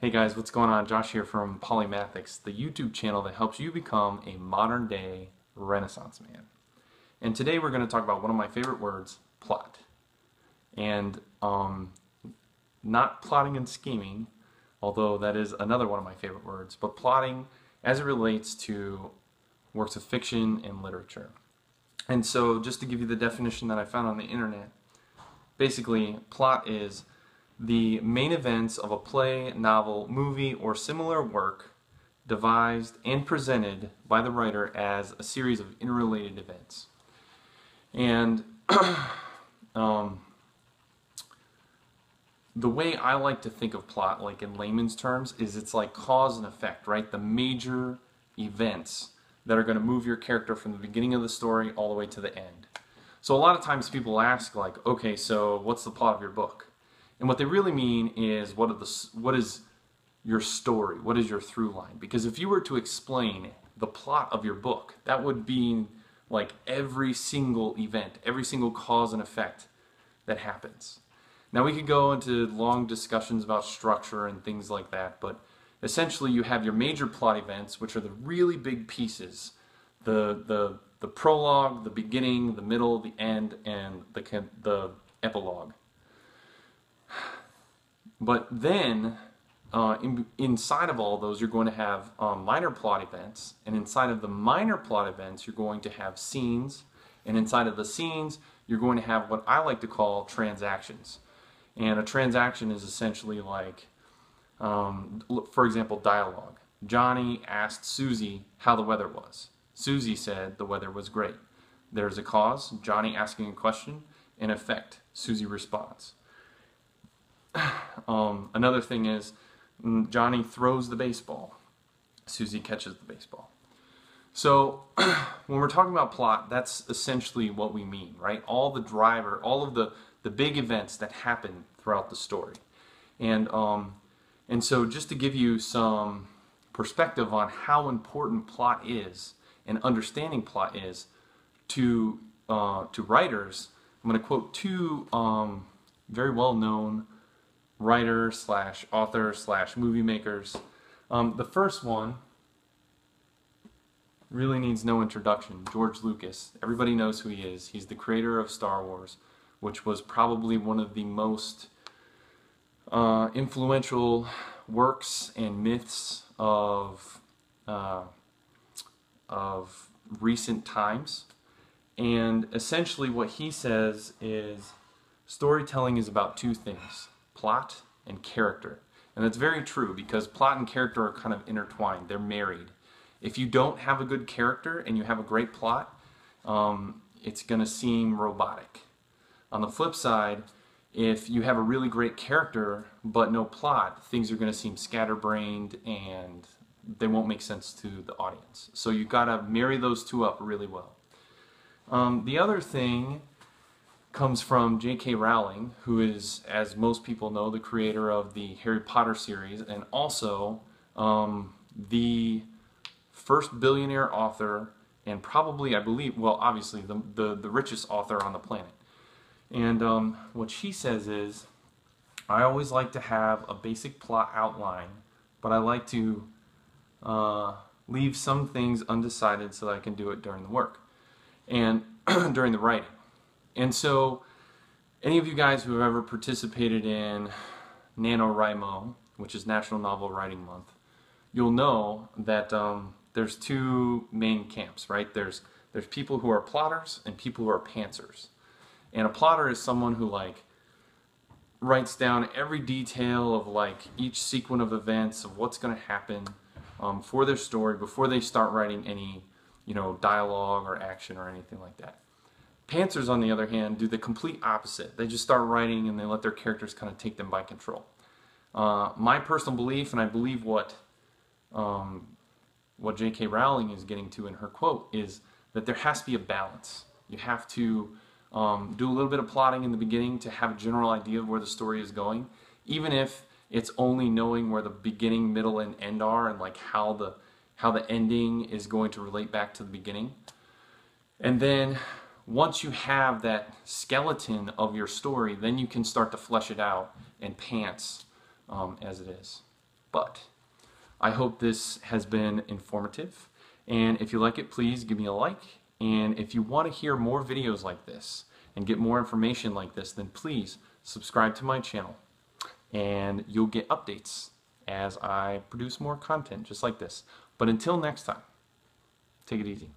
Hey guys, what's going on? Josh here from Polymathics, the YouTube channel that helps you become a modern day Renaissance man. And today we're going to talk about one of my favorite words, plot. And not plotting and scheming, although that is another one of my favorite words, but plotting as it relates to works of fiction and literature. And so just to give you the definition that I found on the internet, basically plot is the main events of a play, novel, movie, or similar work devised and presented by the writer as a series of interrelated events. And the way I like to think of plot, like in layman's terms, is it's like cause and effect, right? The major events that are going to move your character from the beginning of the story all the way to the end. So a lot of times people ask, like, okay, so what's the plot of your book? And what they really mean is what is your story? What is your through line? Because if you were to explain the plot of your book, that would be like every single event, every single cause and effect that happens. Now we could go into long discussions about structure and things like that, but essentially you have your major plot events, which are the really big pieces, the prologue, the beginning, the middle, the end, and the epilogue. But then, inside of all those, you're going to have minor plot events, and inside of the minor plot events, you're going to have scenes, and inside of the scenes, you're going to have what I like to call transactions. And a transaction is essentially like, for example, dialogue. Johnny asked Susie how the weather was. Susie said the weather was great. There's a cause, Johnny asking a question, and effect, Susie responds. Another thing is Johnny throws the baseball. Susie catches the baseball. So when we're talking about plot, that's essentially what we mean, right? All of the big events that happen throughout the story. And so just to give you some perspective on how important plot is and understanding plot is to writers, I'm going to quote two very well-known writers slash authors slash movie makers. The first one really needs no introduction. George Lucas. Everybody knows who he is. He's the creator of Star Wars, which was probably one of the most influential works and myths of recent times. And essentially what he says is storytelling is about two things: plot and character. And that's very true, because plot and character are kind of intertwined. They're married. If you don't have a good character and you have a great plot, it's going to seem robotic. On the flip side, if you have a really great character but no plot, things are going to seem scatterbrained and they won't make sense to the audience. So you've got to marry those two up really well. The other thing comes from J.K. Rowling, who is, as most people know, the creator of the Harry Potter series, and also the first billionaire author, and probably, I believe, well, obviously the richest author on the planet. And what she says is, I always like to have a basic plot outline, but I like to leave some things undecided so that I can do it during the work and during the writing. And so, any of you guys who have ever participated in NaNoWriMo, which is National Novel Writing Month, you'll know that there's two main camps, right? There's people who are plotters and people who are pantsers. And a plotter is someone who writes down every detail of each sequence of events of what's going to happen for their story before they start writing any dialogue or action or anything like that. Pantsers, on the other hand, do the complete opposite. They just start writing and they let their characters kind of take them by control. My personal belief, and I believe what J.K. Rowling is getting to in her quote, is that there has to be a balance. You have to do a little bit of plotting in the beginning to have a general idea of where the story is going, even if it's only knowing where the beginning, middle, and end are, and how the ending is going to relate back to the beginning. And then once you have that skeleton of your story, then you can start to flesh it out and pants as it is. But I hope this has been informative, and if you like it, please give me a like. And if you want to hear more videos like this and get more information like this, then please subscribe to my channel, and you'll get updates as I produce more content just like this. But until next time, take it easy.